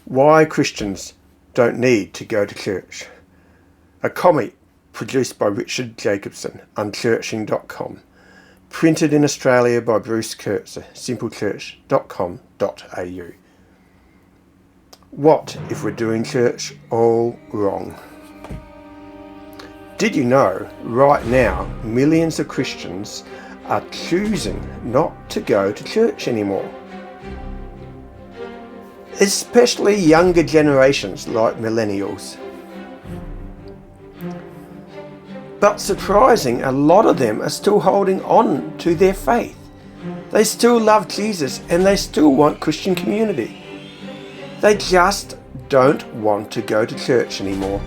Why Christians Don't Need to Go to Church. A comic produced by Richard Jacobson, unchurching.com. Printed in Australia by Bruce Kurtzer, simplechurch.com.au. What if we're doing church all wrong? Did you know, right now, millions of Christians are choosing not to go to church anymore? Especially younger generations like millennials. But surprising, a lot of them are still holding on to their faith. They still love Jesus and they still want Christian community. They just don't want to go to church anymore.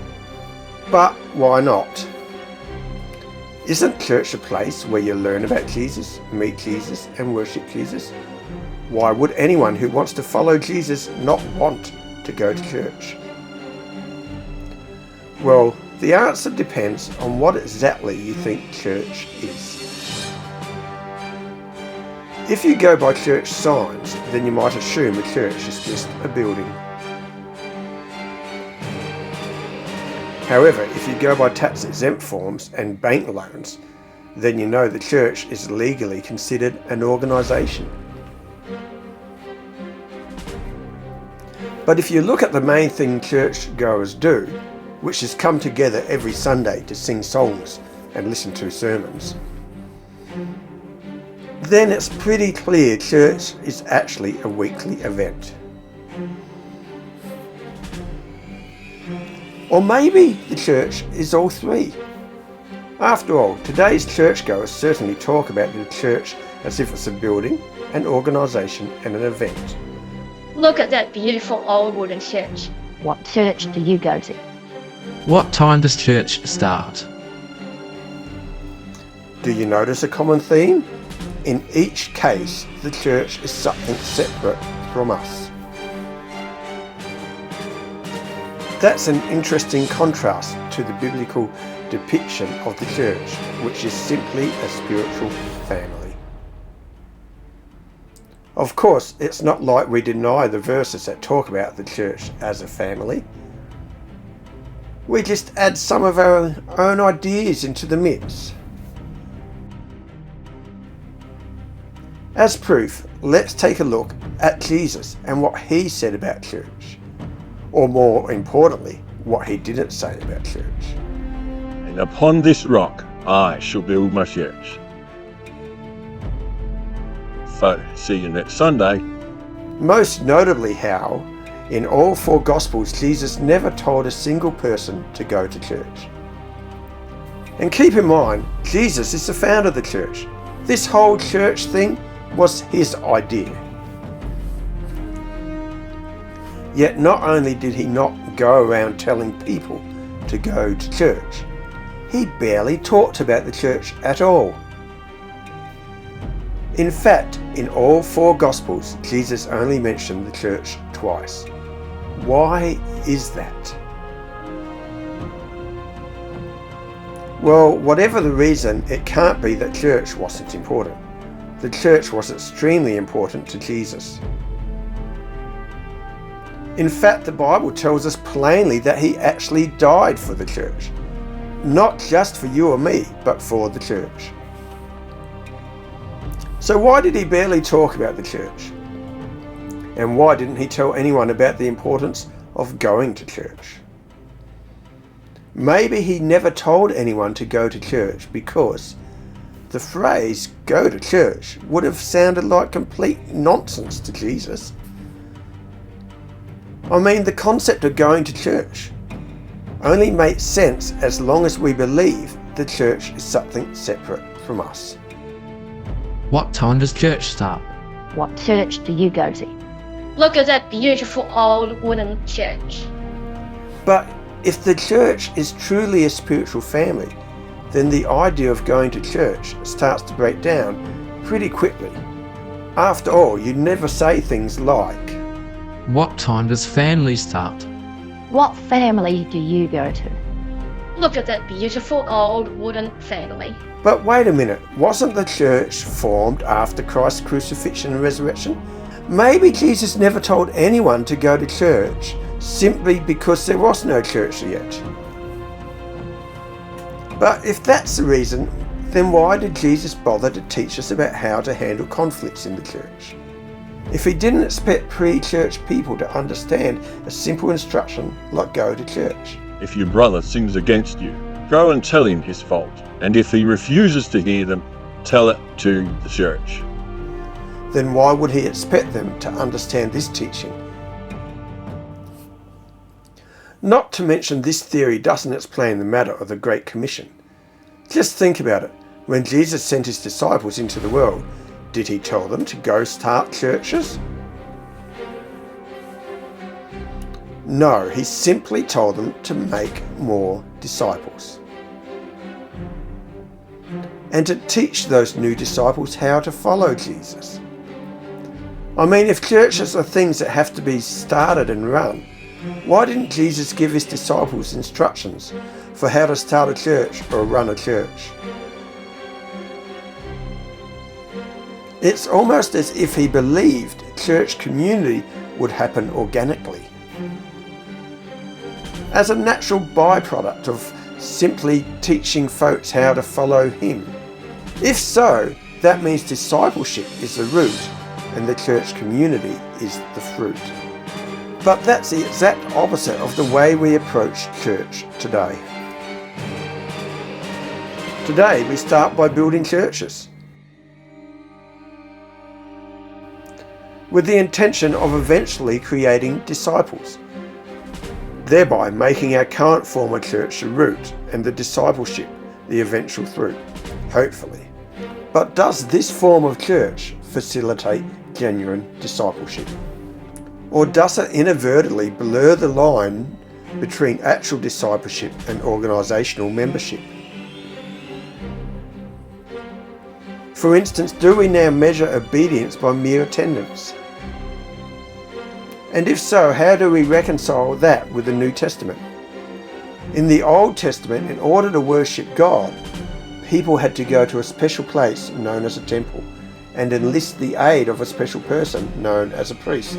But why not? Isn't church a place where you learn about Jesus, meet Jesus and worship Jesus? Why would anyone who wants to follow Jesus not want to go to church? Well, the answer depends on what exactly you think church is. If you go by church signs, then you might assume a church is just a building. However, if you go by tax exempt forms and bank loans, then you know the church is legally considered an organisation. But if you look at the main thing church goers do, which is come together every Sunday to sing songs and listen to sermons, then it's pretty clear church is actually a weekly event. Or maybe the church is all three. After all, today's churchgoers certainly talk about the church as if it's a building, an organisation and an event. Look at that beautiful old wooden church. What church do you go to? What time does church start? Do you notice a common theme? In each case, the church is something separate from us. That's an interesting contrast to the biblical depiction of the church, which is simply a spiritual family. Of course, it's not like we deny the verses that talk about the church as a family. We just add some of our own ideas into the mix. As proof, let's take a look at Jesus and what he said about church. Or more importantly, what he didn't say about church. And upon this rock I shall build my church. So, see you next Sunday. Most notably how, in all four Gospels, Jesus never told a single person to go to church. And keep in mind, Jesus is the founder of the church. This whole church thing was his idea. Yet not only did he not go around telling people to go to church, he barely talked about the church at all. In fact, in all four Gospels, Jesus only mentioned the church twice. Why is that? Well, whatever the reason, it can't be that church wasn't important. The church was extremely important to Jesus. In fact, the Bible tells us plainly that he actually died for the church. Not just for you or me, but for the church. So why did he barely talk about the church? And why didn't he tell anyone about the importance of going to church? Maybe he never told anyone to go to church because the phrase "go to church" would have sounded like complete nonsense to Jesus. I mean, the concept of going to church only makes sense as long as we believe the church is something separate from us. What time does church start? What church do you go to? Look at that beautiful old wooden church. But if the church is truly a spiritual family, then the idea of going to church starts to break down pretty quickly. After all, you never say things like, What time does family start? What family do you go to? Look at that beautiful old wooden family. but wait a minute, wasn't the church formed after Christ's crucifixion and resurrection? Maybe Jesus never told anyone to go to church simply because there was no church yet. But if that's the reason, then why did Jesus bother to teach us about how to handle conflicts in the church? If he didn't expect pre-church people to understand a simple instruction like go to church. If your brother sins against you, go and tell him his fault. And if he refuses to hear them, tell it to the church. Then why would he expect them to understand this teaching? Not to mention, this theory doesn't explain the matter of the Great Commission. Just think about it. When Jesus sent his disciples into the world, did he tell them to go start churches? No, he simply told them to make more disciples. And to teach those new disciples how to follow Jesus. I mean, if churches are things that have to be started and run, why didn't Jesus give his disciples instructions for how to start a church or run a church? It's almost as if he believed church community would happen organically, as a natural byproduct of simply teaching folks how to follow him. If so, that means discipleship is the root and the church community is the fruit. But that's the exact opposite of the way we approach church today. Today we start by building churches, with the intention of eventually creating disciples, thereby making our current form of church the root and the discipleship the eventual fruit, hopefully. But does this form of church facilitate genuine discipleship? Or does it inadvertently blur the line between actual discipleship and organisational membership? For instance, do we now measure obedience by mere attendance? And if so, how do we reconcile that with the New Testament? In the Old Testament, in order to worship God, people had to go to a special place known as a temple and enlist the aid of a special person known as a priest.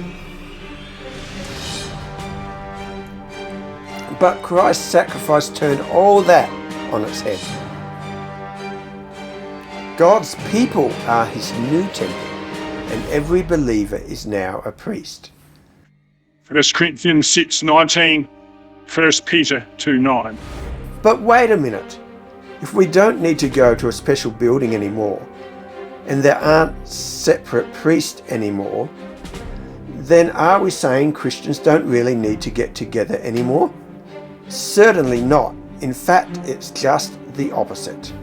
But Christ's sacrifice turned all that on its head. God's people are his new temple, and every believer is now a priest. 1 Corinthians 6:19, 1 Peter 2:9. But wait a minute. If we don't need to go to a special building anymore, and there aren't separate priests anymore, then are we saying Christians don't really need to get together anymore? Certainly not. In fact, it's just the opposite.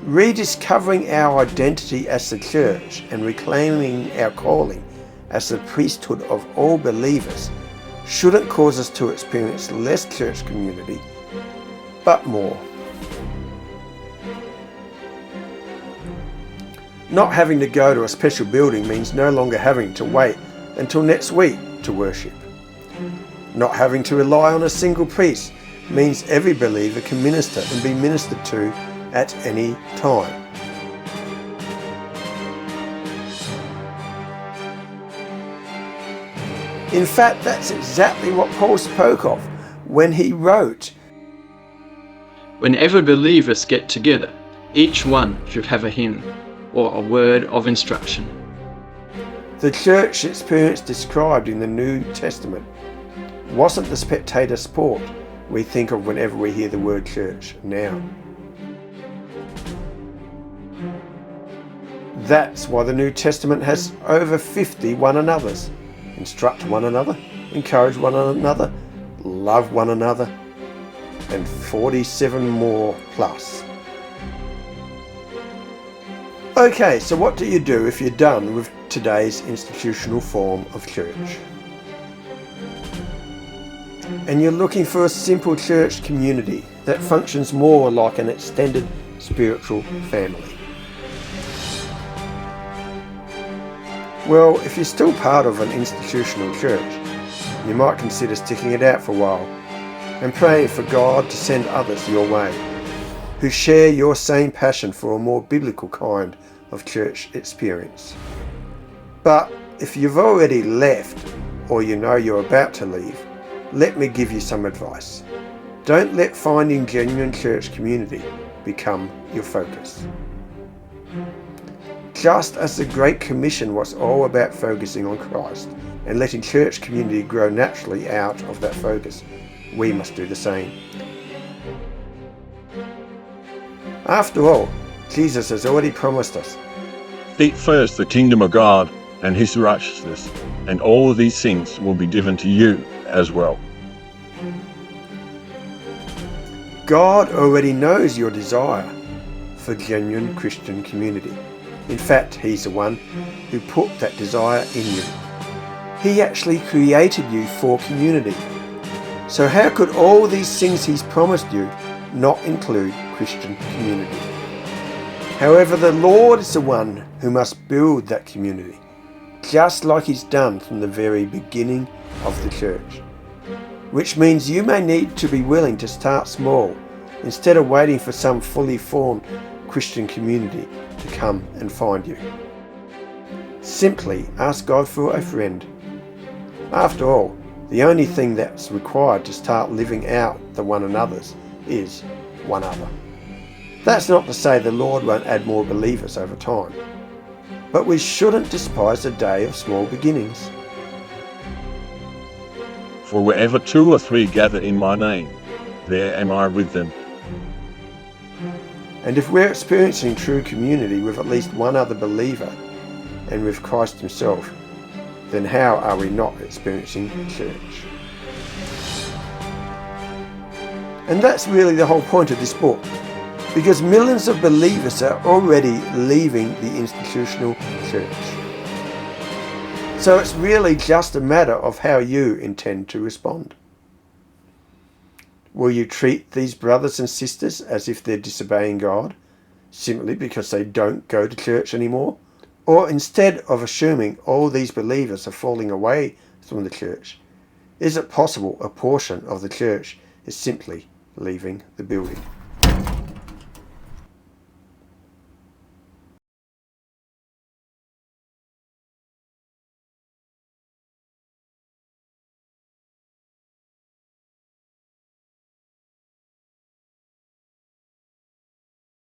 Rediscovering our identity as the church and reclaiming our calling as the priesthood of all believers shouldn't cause us to experience less church community, but more. Not having to go to a special building means no longer having to wait until next week to worship. Not having to rely on a single priest means every believer can minister and be ministered to at any time. In fact, that's exactly what Paul spoke of when he wrote, Whenever believers get together, each one should have a hymn or a word of instruction. The church experience described in the New Testament wasn't the spectator sport we think of whenever we hear the word church now. That's why the New Testament has over 50 one another's. Instruct one another, encourage one another, love one another, and 47 more plus. Okay, so what do you do if you're done with today's institutional form of church? And you're looking for a simple church community that functions more like an extended spiritual family. Well, if you're still part of an institutional church, you might consider sticking it out for a while and praying for God to send others your way who share your same passion for a more biblical kind of church experience. But if you've already left or you know you're about to leave, let me give you some advice. Don't let finding genuine church community become your focus. Just as the Great Commission was all about focusing on Christ and letting church community grow naturally out of that focus, we must do the same. After all, Jesus has already promised us, Seek first the kingdom of God and his righteousness, and all of these things will be given to you as well. God already knows your desire for genuine Christian community. In fact, he's the one who put that desire in you. He actually created you for community. So how could all these things he's promised you not include Christian community? However, the Lord is the one who must build that community, just like he's done from the very beginning of the church. Which means you may need to be willing to start small instead of waiting for some fully formed Christian community to come and find you. Simply ask God for a friend. After all, the only thing that's required to start living out the one another's is one other. That's not to say the Lord won't add more believers over time, but we shouldn't despise the day of small beginnings. For wherever 2 or 3 gather in my name, there am I with them. And if we're experiencing true community with at least one other believer and with Christ himself, then how are we not experiencing church? And that's really the whole point of this book, because millions of believers are already leaving the institutional church. So it's really just a matter of how you intend to respond. Will you treat these brothers and sisters as if they're disobeying God, simply because they don't go to church anymore? Or instead of assuming all these believers are falling away from the church, is it possible a portion of the church is simply leaving the building?